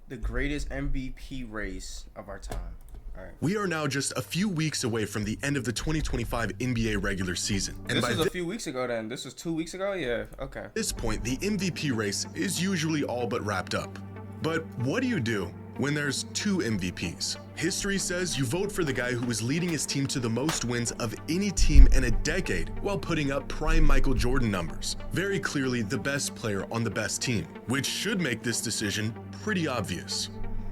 The greatest MVP race of our time. All right. We are now just a few weeks away from the end of the 2025 NBA regular season. And This by was a few weeks ago then. This was 2 weeks ago? Yeah, okay. this point, the MVP race is usually all but wrapped up. But what do you do when there's two MVPs? History says you vote for the guy who is leading his team to the most wins of any team in a decade while putting up prime Michael Jordan numbers. Very clearly the best player on the best team, which should make this decision pretty obvious.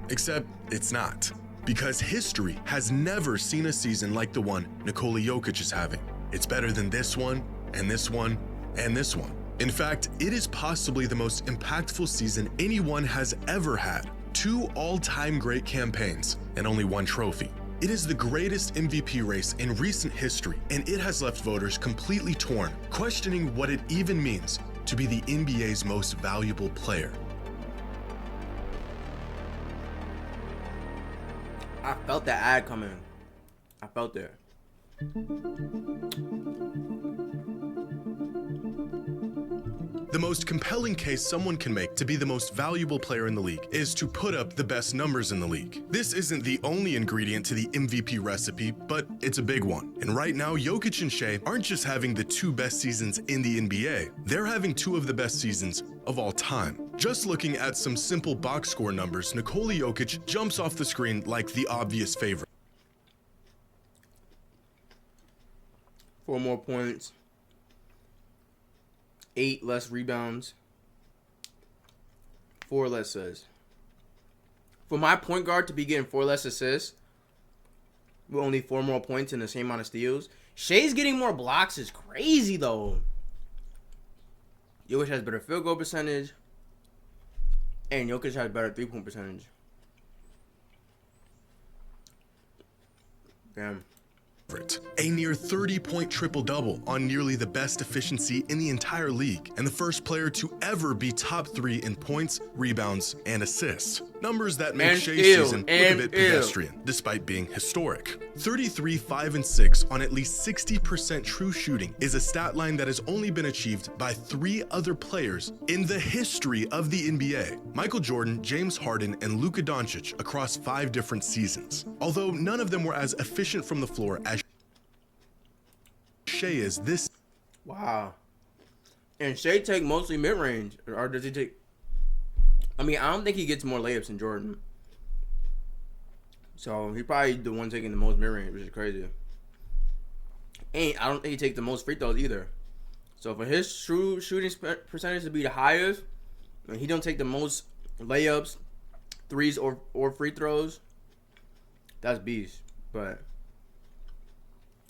Except it's not. Because history has never seen a season like the one Nikola Jokic is having. It's better than this one, and this one, and this one. In fact, it is possibly the most impactful season anyone has ever had. 2 all-time great campaigns, and only 1 trophy. It is the greatest MVP race in recent history, and it has left voters completely torn, questioning what it even means to be the NBA's most valuable player. I felt that ad coming. I felt it. The most compelling case someone can make to be the most valuable player in the league is to put up the best numbers in the league. This isn't the only ingredient to the MVP recipe, but it's a big one. And right now, Jokic and Shea aren't just having the 2 best seasons in the NBA, they're having 2 of the best seasons of all time. Just looking at some simple box score numbers, Nikola Jokic jumps off the screen like the obvious favorite. 4 more points. 8 less rebounds. 4 less assists. For my point guard to be getting 4 less assists with only 4 more points and the same amount of steals. Shea's getting more blocks is crazy though. Jokic has better field goal percentage. And Jokic has better 3-point percentage. Damn. A near 30-point triple-double on nearly the best efficiency in the entire league, and the first player to ever be top 3 in points, rebounds, and assists. Numbers that make Shea's season look a bit pedestrian, despite being historic. 33, 5, and 6 on at least 60% true shooting is a stat line that has only been achieved by 3 other players in the history of the NBA. Michael Jordan, James Harden, and Luka Doncic across 5 different seasons. Although none of them were as efficient from the floor as Shea is this. Wow. And Shea take mostly mid-range. Or does he take... I mean, I don't think he gets more layups than Jordan. So, he probably the one taking the most mid-range, which is crazy. And I don't think he takes the most free throws either. So, for his true shooting percentage to be the highest, and he don't take the most layups, threes, or free throws, that's beast. But...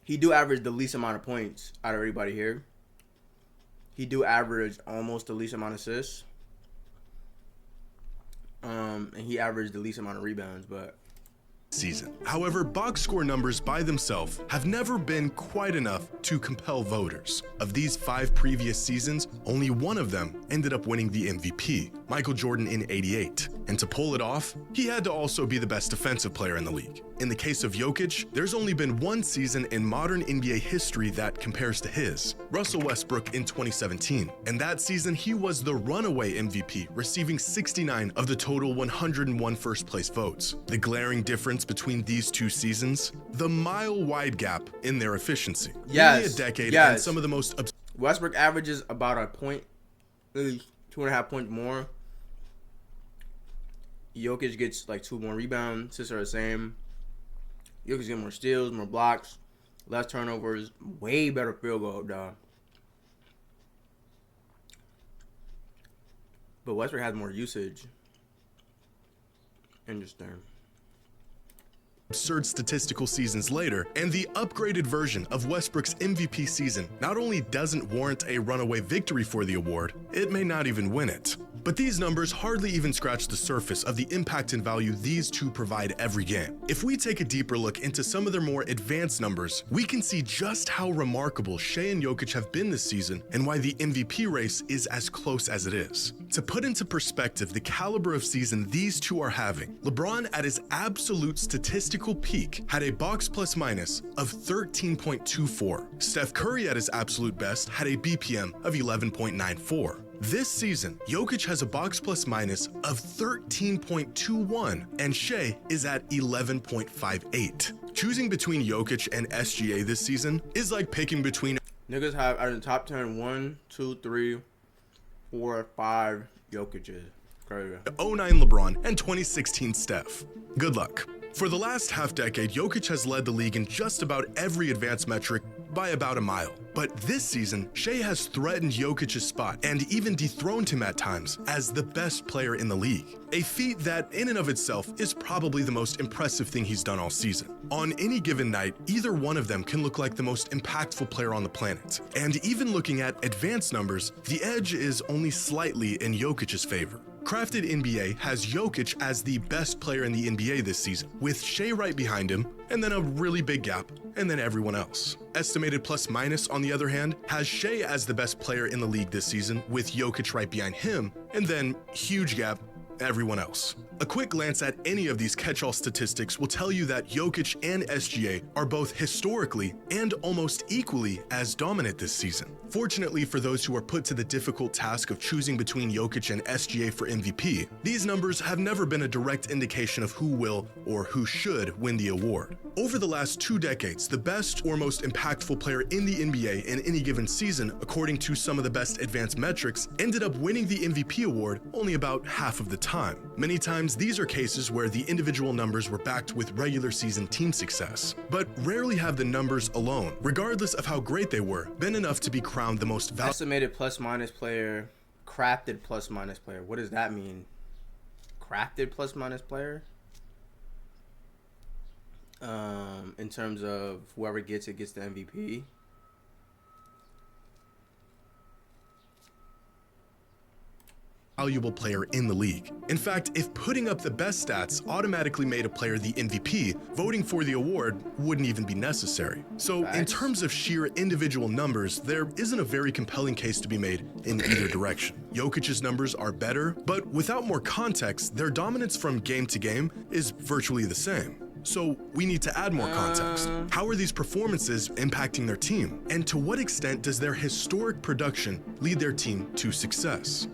he do average the least amount of points out of everybody here. He do average almost the least amount of assists. And he averaged the least amount of rebounds, but... season. However, box score numbers by themselves have never been quite enough to compel voters. Of these 5 previous seasons, only one of them ended up winning the MVP, Michael Jordan in '88. And to pull it off, he had to also be the best defensive player in the league. In the case of Jokic, there's only been one season in modern NBA history that compares to his, Russell Westbrook in 2017. And that season, he was the runaway MVP, receiving 69 of the total 101 first place votes. The glaring difference between these 2 seasons, the mile-wide gap in their efficiency. Yes, Nearly a decade yes. and some of the most Westbrook averages about a point, maybe 2.5 points more. Jokic gets like 2 more rebounds. Assists are the same. Jokic gets more steals, more blocks, less turnovers, way better field goal, dog. But Westbrook has more usage. Interesting. absurd statistical seasons later, and the upgraded version of Westbrook's MVP season not only doesn't warrant a runaway victory for the award, it may not even win it. But these numbers hardly even scratch the surface of the impact and value these two provide every game. If we take a deeper look into some of their more advanced numbers, we can see just how remarkable Shea and Jokic have been this season and why the MVP race is as close as it is. To put into perspective the caliber of season these two are having, LeBron at his absolute statistical peak had a box plus minus of 13.24. Steph Curry at his absolute best had a BPM of 11.94. This season, Jokic has a box plus minus of 13.21 and Shea is at 11.58. Choosing between Jokic and SGA this season is like picking between Niggas have out of the top 10, 1, 2, 3, 4, 5 Jokic's. Crazy. 09 LeBron and 2016 Steph. Good luck. For the last half-decade, Jokic has led the league in just about every advanced metric by about a mile. But this season, Shea has threatened Jokic's spot and even dethroned him at times as the best player in the league. A feat that, in and of itself, is probably the most impressive thing he's done all season. On any given night, either one of them can look like the most impactful player on the planet. And even looking at advanced numbers, the edge is only slightly in Jokic's favor. Crafted NBA has Jokic as the best player in the NBA this season, with Shea right behind him, and then a really big gap, and then everyone else. Estimated plus minus, on the other hand, has Shea as the best player in the league this season, with Jokic right behind him, and then huge gap, everyone else. A quick glance at any of these catch-all statistics will tell you that Jokic and SGA are both historically and almost equally as dominant this season. Fortunately for those who are put to the difficult task of choosing between Jokic and SGA for MVP, these numbers have never been a direct indication of who will or who should win the award. Over the last 2 decades, the best or most impactful player in the NBA in any given season, according to some of the best advanced metrics, ended up winning the MVP award only about half of the time. Many times, these are cases where the individual numbers were backed with regular season team success, but rarely have the numbers alone, regardless of how great they were, been enough to be crowned the most valuable. Estimated plus minus player, crafted plus minus player. What does that mean? Crafted plus minus player? In terms of whoever gets it gets the MVP. Valuable player in the league. In fact, if putting up the best stats automatically made a player the MVP, voting for the award wouldn't even be necessary. So in terms of sheer individual numbers, there isn't a very compelling case to be made in either direction. Jokic's numbers are better, but without more context, their dominance from game to game is virtually the same. So we need to add more context. How are these performances impacting their team? And to what extent does their historic production lead their team to success?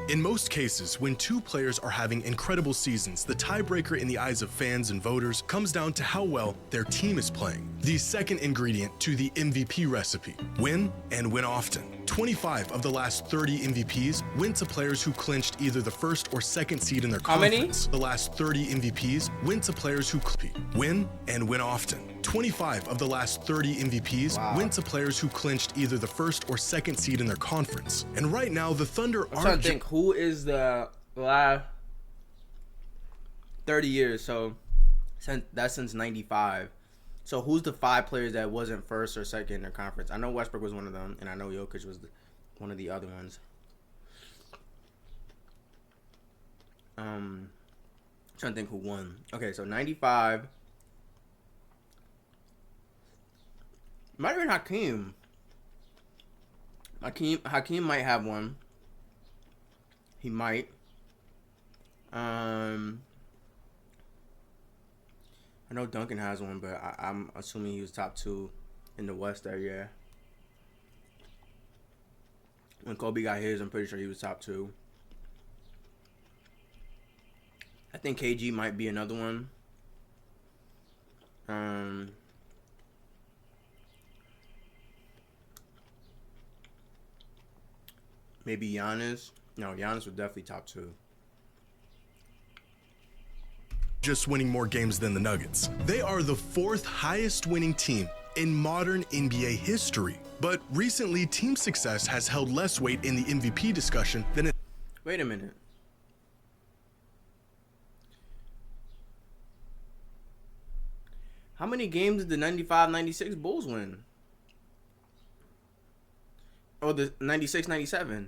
In most cases, when two players are having incredible seasons, the tiebreaker in the eyes of fans and voters comes down to how well their team is playing. The second ingredient to the MVP recipe: win and win often. 25 of the last 30 MVPs went to players who clinched either the first or second seed in their conference. The last 30 MVPs went to players who win and win often. 25 of the last 30 MVPs went to players who clinched either the first or second seed in their conference. And right now, the Thunder I'm trying to think, who is the last 30 years? So that's since 95. So who's the 5 players that wasn't first or second in their conference? I know Westbrook was one of them, and I know Jokic was one of the other ones. I'm trying to think who won. Okay, so 95. Might have been Hakeem. Hakeem might have one. He might. I know Duncan has one, but I'm assuming he was top 2 in the West that year. When Kobe got his, I'm pretty sure he was top 2. I think KG might be another one. Maybe Giannis. No, Giannis was definitely top 2. Just winning more games than the Nuggets. They are the 4th highest winning team in modern NBA history. But recently, team success has held less weight in the MVP discussion than it. Wait a minute. How many games did the 95-96 Bulls win? Or the 96-97?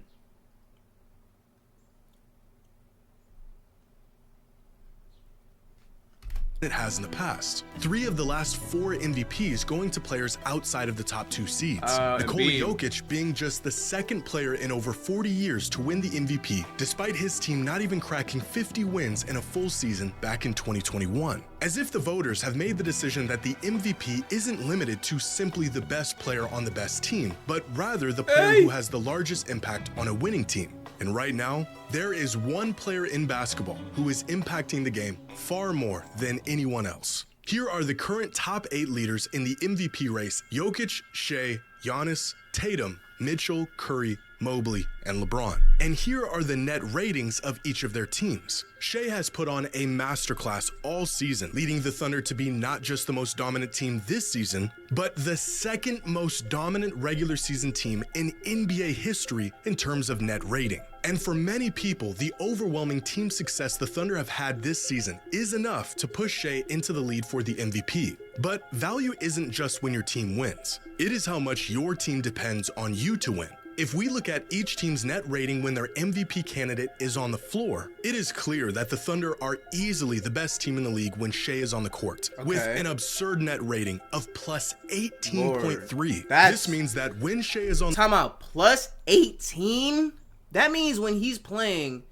it has in the past. 3 of the last 4 MVPs going to players outside of the top 2 seeds. Nikola Jokic being just the second player in over 40 years to win the MVP, despite his team not even cracking 50 wins in a full season back in 2021. As if the voters have made the decision that the MVP isn't limited to simply the best player on the best team, but rather the player who has the largest impact on a winning team. And right now, there is one player in basketball who is impacting the game far more than anyone else. Here are the current top 8 leaders in the MVP race: Jokic, Shea, Giannis, Tatum, Mitchell, Curry, Mobley, and LeBron. And here are the net ratings of each of their teams. Shea has put on a masterclass all season, leading the Thunder to be not just the most dominant team this season, but the second most dominant regular season team in NBA history in terms of net rating. And for many people, the overwhelming team success the Thunder have had this season is enough to push Shea into the lead for the MVP. But value isn't just when your team wins. It is how much your team depends on you to win. If we look at each team's net rating when their MVP candidate is on the floor, it is clear that the Thunder are easily the best team in the league when Shea is on the court, with an absurd net rating of plus 18.3. This means that when Shea is on... Time out, plus 18? That means when he's playing,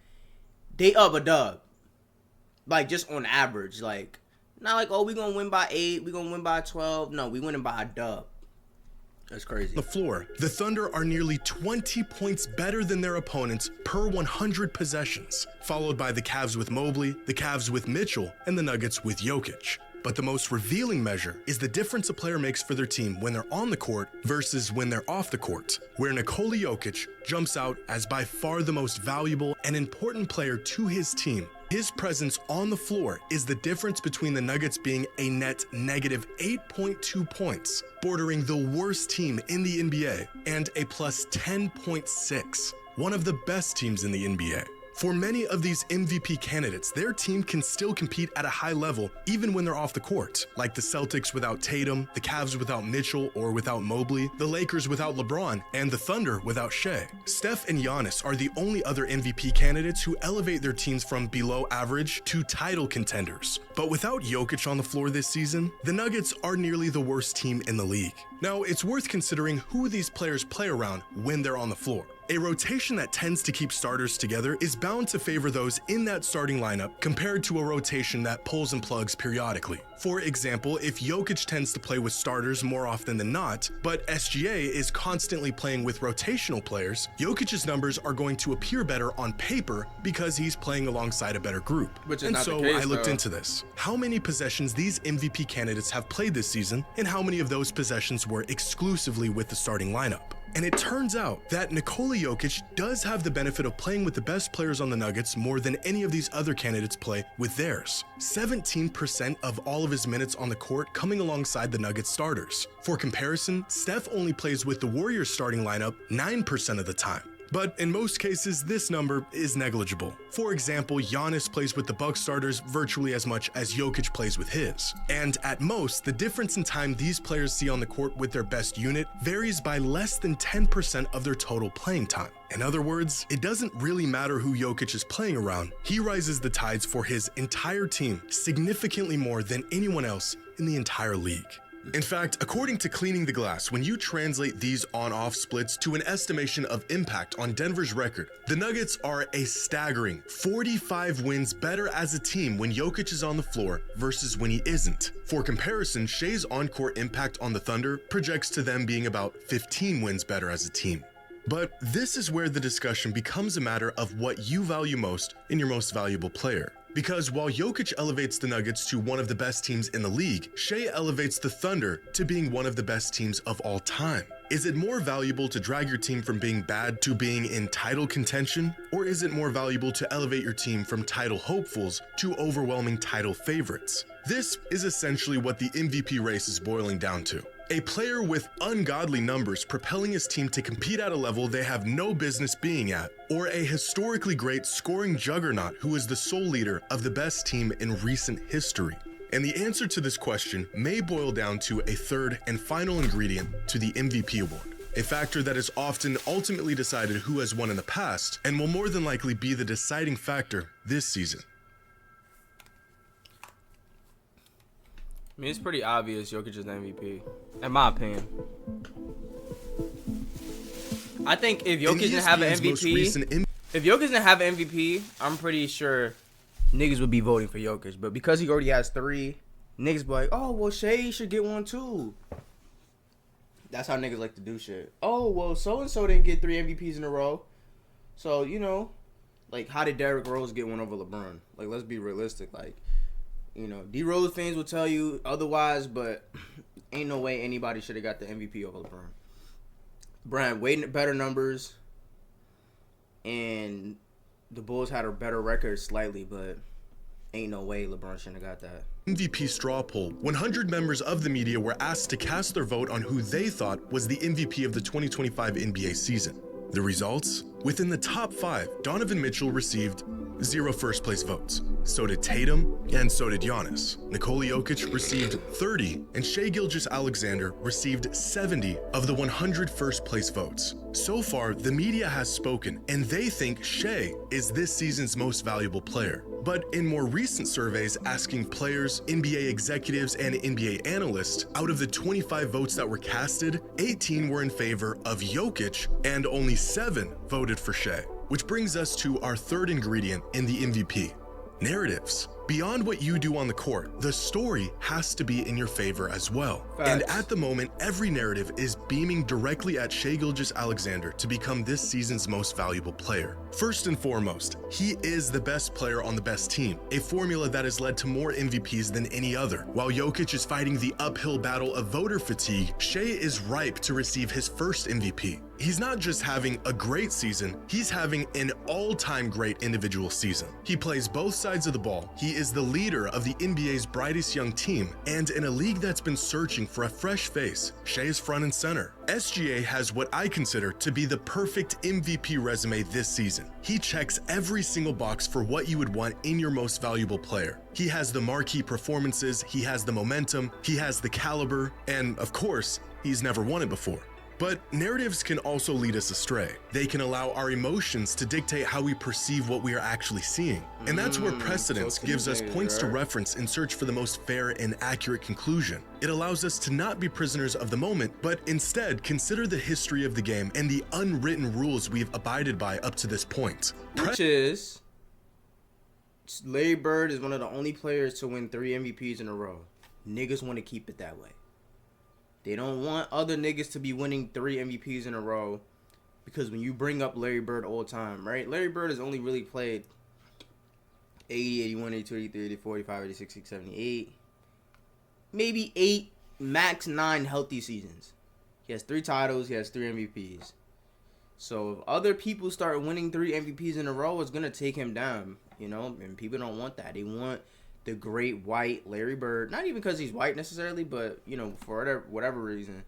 they up a dub. Like, just on average. Like, not like, oh, we're going to win by 8, we're going to win by 12. No, we winning by a dub. That's crazy. The floor, the Thunder are nearly 20 points better than their opponents per 100 possessions, followed by the Cavs with Mobley, the Cavs with Mitchell, and the Nuggets with Jokic. But the most revealing measure is the difference a player makes for their team when they're on the court versus when they're off the court, where Nikola Jokic jumps out as by far the most valuable and important player to his team. His presence on the floor is the difference between the Nuggets being a net negative 8.2 points, bordering the worst team in the NBA, and a plus 10.6, one of the best teams in the NBA. For many of these MVP candidates, their team can still compete at a high level even when they're off the court, like the Celtics without Tatum, the Cavs without Mitchell or without Mobley, the Lakers without LeBron, and the Thunder without Shea. Steph and Giannis are the only other MVP candidates who elevate their teams from below average to title contenders. But without Jokic on the floor this season, the Nuggets are nearly the worst team in the league. Now, it's worth considering who these players play around when they're on the floor. A rotation that tends to keep starters together is bound to favor those in that starting lineup compared to a rotation that pulls and plugs periodically. For example, if Jokic tends to play with starters more often than not, but SGA is constantly playing with rotational players, Jokic's numbers are going to appear better on paper because he's playing alongside a better group. And so I looked into this. How many possessions these MVP candidates have played this season, and how many of those possessions were exclusively with the starting lineup. And it turns out that Nikola Jokic does have the benefit of playing with the best players on the Nuggets more than any of these other candidates play with theirs. 17% of all of his minutes on the court coming alongside the Nuggets starters. For comparison, Steph only plays with the Warriors starting lineup 9% of the time. But in most cases, this number is negligible. For example, Giannis plays with the Bucks starters virtually as much as Jokic plays with his. And at most, the difference in time these players see on the court with their best unit varies by less than 10% of their total playing time. In other words, it doesn't really matter who Jokic is playing around. He rises the tides for his entire team significantly more than anyone else in the entire league. In fact, according to Cleaning the Glass, when you translate these on-off splits to an estimation of impact on Denver's record, the Nuggets are a staggering 45 wins better as a team when Jokic is on the floor versus when he isn't. For comparison, Shea's on-court impact on the Thunder projects to them being about 15 wins better as a team. But this is where the discussion becomes a matter of what you value most in your most valuable player. Because while Jokic elevates the Nuggets to one of the best teams in the league, Shea elevates the Thunder to being one of the best teams of all time. Is it more valuable to drag your team from being bad to being in title contention? Or is it more valuable to elevate your team from title hopefuls to overwhelming title favorites? This is essentially what the MVP race is boiling down to. A player with ungodly numbers propelling his team to compete at a level they have no business being at, or a historically great scoring juggernaut who is the sole leader of the best team in recent history. And the answer to this question may boil down to a third and final ingredient to the MVP award, a factor that is often ultimately decided who has won in the past and will more than likely be the deciding factor this season. mean, it's pretty obvious Jokic is the MVP, in my opinion. I think if Jokic didn't have an MVP, I'm pretty sure niggas would be voting for Jokic. But because he already has 3, niggas be like, oh, well, Shea should get one too. That's how niggas like to do shit. Oh, well, so-and-so didn't get 3 MVPs in a row. So, you know, like, how did Derrick Rose get one over LeBron? Like, let's be realistic. Like, you know, D-Rose fans will tell you otherwise, but ain't no way anybody should have got the MVP over LeBron. Brian, way better numbers, and the Bulls had a better record slightly, but ain't no way LeBron shouldn't have got that. MVP straw poll, 100 members of the media were asked to cast their vote on who they thought was the MVP of the 2025 NBA season. The results? Within the top 5, Donovan Mitchell received 0 first-place votes. So did Tatum, and so did Giannis. Nikola Jokic received 30, and Shai Gilgeous-Alexander received 70 of the 100 first-place votes. So far, the media has spoken, and they think Shai is this season's most valuable player. But in more recent surveys asking players, NBA executives, and NBA analysts, out of the 25 votes that were casted, 18 were in favor of Jokic, and only 7 voted for Shai. Which brings us to our third ingredient in the MVP: narratives. Beyond what you do on the court, the story has to be in your favor as well. Facts. And at the moment, every narrative is beaming directly at Shai Gilgeous-Alexander to become this season's most valuable player. First and foremost, he is the best player on the best team, a formula that has led to more MVPs than any other. While Jokic is fighting the uphill battle of voter fatigue, Shai is ripe to receive his first MVP. He's not just having a great season, he's having an all-time great individual season. He plays both sides of the ball. He is the leader of the NBA's brightest young team, and in a league that's been searching for a fresh face, Shai is front and center. SGA has what I consider to be the perfect MVP resume this season. He checks every single box for what you would want in your most valuable player. He has the marquee performances, he has the momentum, he has the caliber, and of course, he's never won it before. But narratives can also lead us astray. They can allow our emotions to dictate how we perceive what we are actually seeing. And that's where precedence gives us points to reference in search for the most fair and accurate conclusion. It allows us to not be prisoners of the moment, but instead consider the history of the game and the unwritten rules we've abided by up to this point. Which is, Larry Bird is one of the only players to win 3 MVPs in a row. Niggas want to keep it that way. They don't want other niggas to be winning 3 MVPs in a row, because when you bring up Larry Bird all the time, right? Larry Bird has only really played 80, 81, 82, 83, 84, 85, 86, 87, 88. Maybe 8, max 9 healthy seasons. He has 3 titles. He has 3 MVPs. So if other people start winning 3 MVPs in a row, it's going to take him down, you know? And people don't want that. They want the great white Larry Bird, not even because he's white necessarily, but, you know, for whatever reason,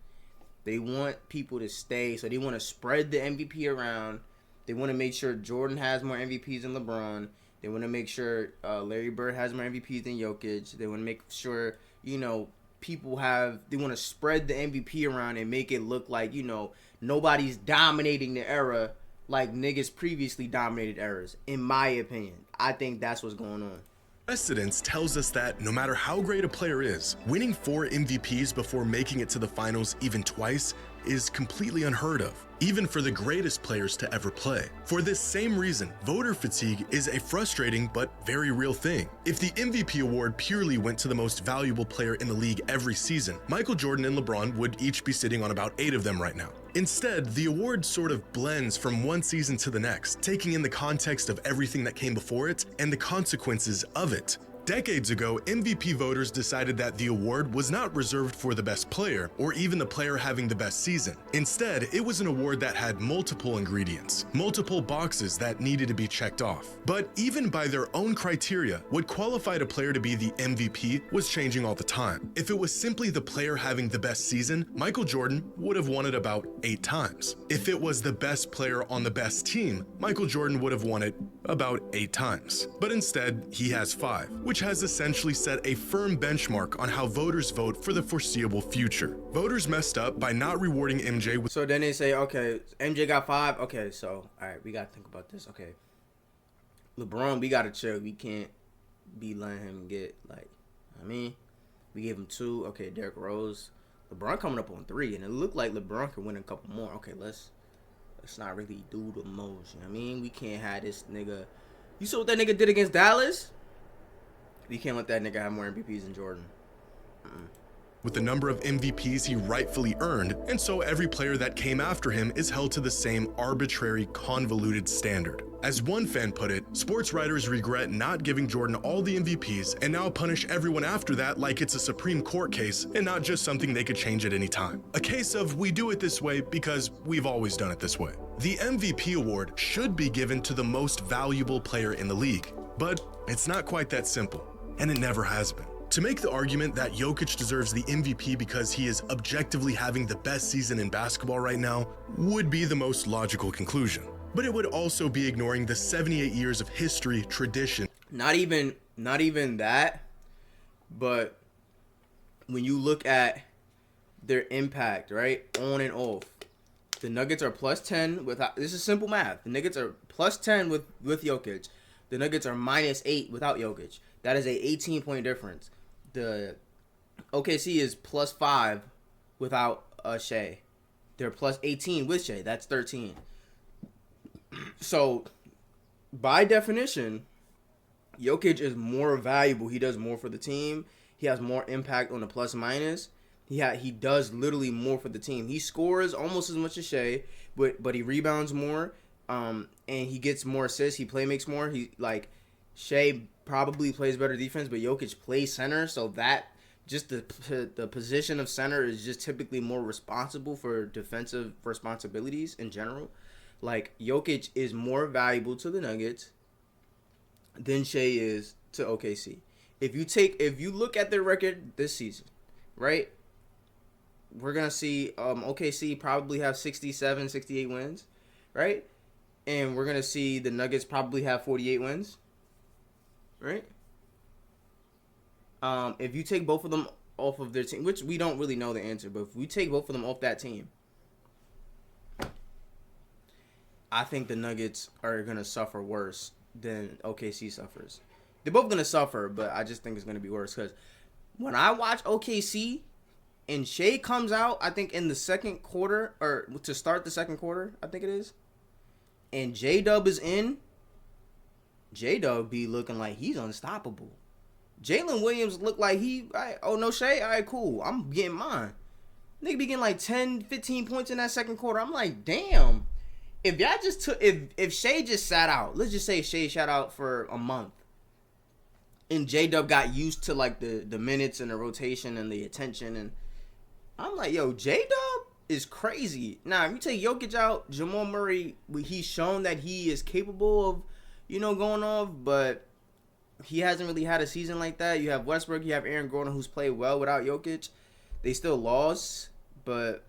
they want people to stay. So they want to spread the MVP around. They want to make sure Jordan has more MVPs than LeBron. They want to make sure Larry Bird has more MVPs than Jokic. They want to make sure, you know, they want to spread the MVP around and make it look like, you know, nobody's dominating the era like niggas previously dominated eras. In my opinion, I think that's what's going on. Precedence tells us that no matter how great a player is, winning 4 MVPs before making it to the finals even twice is completely unheard of, even for the greatest players to ever play. For this same reason, voter fatigue is a frustrating but very real thing. If the MVP award purely went to the most valuable player in the league every season, Michael Jordan and LeBron would each be sitting on about 8 of them right now. Instead, the award sort of blends from one season to the next, taking in the context of everything that came before it and the consequences of it. Decades ago, MVP voters decided that the award was not reserved for the best player or even the player having the best season. Instead, it was an award that had multiple ingredients, multiple boxes that needed to be checked off. But even by their own criteria, what qualified a player to be the MVP was changing all the time. If it was simply the player having the best season, Michael Jordan would have won it about 8 times. If it was the best player on the best team, Michael Jordan would have won it about 8 times. But instead, he has 5, which has essentially set a firm benchmark on how voters vote for the foreseeable future. Voters messed up by not rewarding MJ with— So then they say, okay, MJ got 5. Okay, so, all right, we got to think about this. Okay, LeBron, we got to chill. We can't be letting him get, like, I mean, We gave him 2. Okay, Derrick Rose. LeBron coming up on 3, and it looked like LeBron could win a couple more. Okay, let's not really do the most. You know what I mean? We can't have this nigga. You saw what that nigga did against Dallas? We can't let that nigga have more MVPs than Jordan. With the number of MVPs he rightfully earned, and so every player that came after him is held to the same arbitrary, convoluted standard. As one fan put it, sports writers regret not giving Jordan all the MVPs and now punish everyone after that like it's a Supreme Court case and not just something they could change at any time. A case of we do it this way because we've always done it this way. The MVP award should be given to the most valuable player in the league, but it's not quite that simple, and it never has been. To make the argument that Jokic deserves the MVP because he is objectively having the best season in basketball right now would be the most logical conclusion. But it would also be ignoring the 78 years of history, tradition. Not even that, but when you look at their impact, right, on and off, the Nuggets are plus 10 without. This is simple math. The Nuggets are plus 10 with Jokic. The Nuggets are minus 8 without Jokic. That is a 18-point difference. The OKC is plus 5 without Shea. They're plus 18 with Shea. That's 13. So, by definition, Jokic is more valuable. He does more for the team. He has more impact on the plus minus. He does literally more for the team. He scores almost as much as Shea, but he rebounds more. And he gets more assists. He makes more. Shea probably plays better defense, but Jokic plays center, so that just the position of center is just typically more responsible for defensive responsibilities in general. Like, Jokic is more valuable to the Nuggets than Shea is to OKC. If you look at their record this season, right? We're gonna see OKC probably have 67, 68 wins, right? And we're gonna see the Nuggets probably have 48 wins. Right? If you take both of them off of their team, which we don't really know the answer, but if we take both of them off that team, I think the Nuggets are going to suffer worse than OKC suffers. They're both going to suffer, but I just think it's going to be worse because when I watch OKC and Shea comes out, I think in the second quarter, or to start the second quarter, I think it is, and J-Dub is in, J-Dub be looking like he's unstoppable. Jalen Williams look like oh, no Shea? All right, cool. I'm getting mine. Nigga be getting like 10, 15 points in that second quarter. I'm like, damn. If y'all just took, if Shea just sat out, let's just say Shea sat out for a month, and J-Dub got used to like the minutes and the rotation and the attention, and I'm like, yo, J-Dub is crazy. Now, if you take Jokic out, Jamal Murray, he's shown that he is capable of, going off, but he hasn't really had a season like that. You have Westbrook, you have Aaron Gordon, who's played well without Jokic. They still lost, but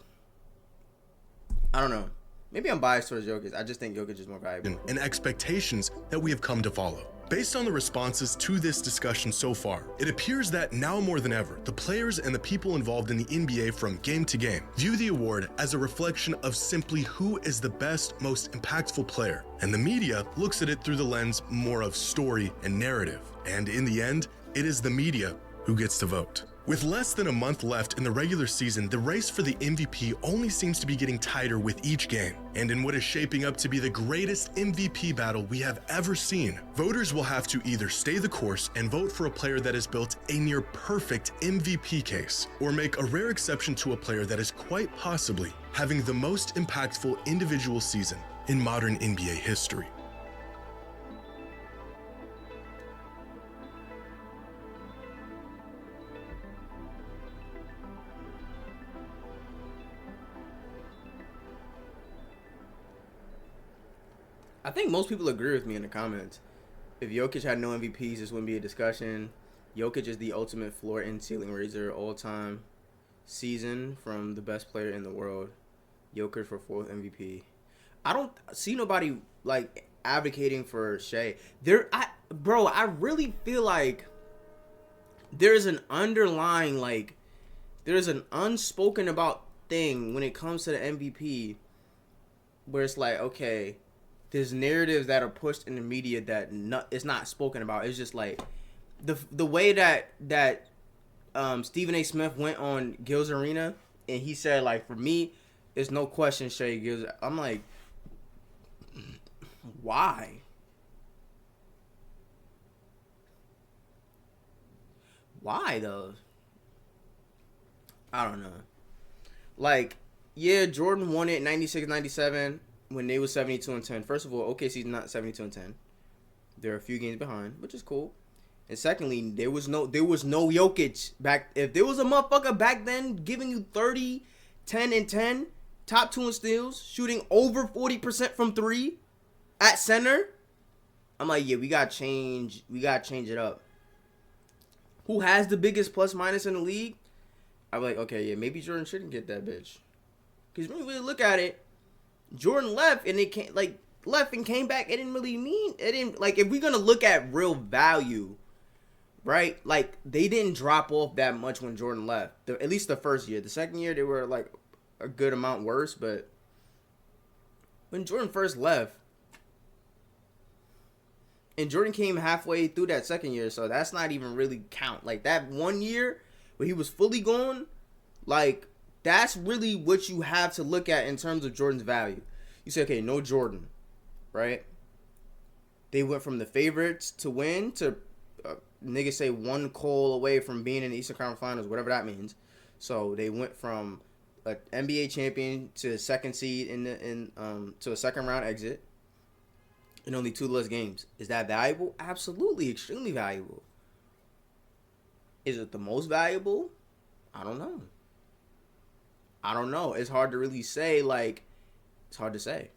I don't know. Maybe I'm biased towards Jokic. I just think Jokic is more valuable. And expectations that we have come to follow. Based on the responses to this discussion so far, it appears that now more than ever, the players and the people involved in the NBA from game to game view the award as a reflection of simply who is the best, most impactful player. And the media looks at it through the lens more of story and narrative. And in the end, it is the media who gets to vote. With less than a month left in the regular season, the race for the MVP only seems to be getting tighter with each game. And in what is shaping up to be the greatest MVP battle we have ever seen, voters will have to either stay the course and vote for a player that has built a near perfect MVP case, or make a rare exception to a player that is quite possibly having the most impactful individual season in modern NBA history. I think most people agree with me in the comments. If Jokic had no MVPs, this wouldn't be a discussion. Jokic is the ultimate floor and ceiling raiser all-time season from the best player in the world. Jokic for 4th MVP. I don't see nobody like advocating for Shea. I really feel like there's an underlying there's an unspoken about thing when it comes to the MVP where it's like, okay, there's narratives that are pushed in the media that it's not spoken about. It's just like the way that Stephen A. Smith went on Gil's Arena and he said, like, for me, there's no question Shea Gil's. I'm like, why? Why though? I don't know. Like, yeah, Jordan won it 96, 97 when they was 72-10. First of all, OKC's not 72-10. They're a few games behind, which is cool. And secondly, there was no Jokic back. If there was a motherfucker back then giving you 30, 10, and 10, top 2 in steals, shooting over 40% from 3 at center, I'm like, yeah, we gotta change it up. Who has the biggest plus minus in the league? I'm like, okay, yeah, maybe Jordan shouldn't get that bitch. Because when you really look at it, Jordan left and came back. It didn't really mean it didn't like if we're gonna look at real value, right? Like they didn't drop off that much when Jordan left. At least the first year. The second year they were like a good amount worse, but when Jordan first left, and Jordan came halfway through that second year, so that's not even really count. Like that 1 year where he was fully gone, like that's really what you have to look at in terms of Jordan's value. You say, okay, no Jordan, right? They went from the favorites to win to niggas say one call away from being in the Eastern Conference Finals, whatever that means. So they went from an NBA champion to a second seed to a second round exit in only 2 less games. Is that valuable? Absolutely, extremely valuable. Is it the most valuable? I don't know. It's hard to really say. Like, it's hard to say.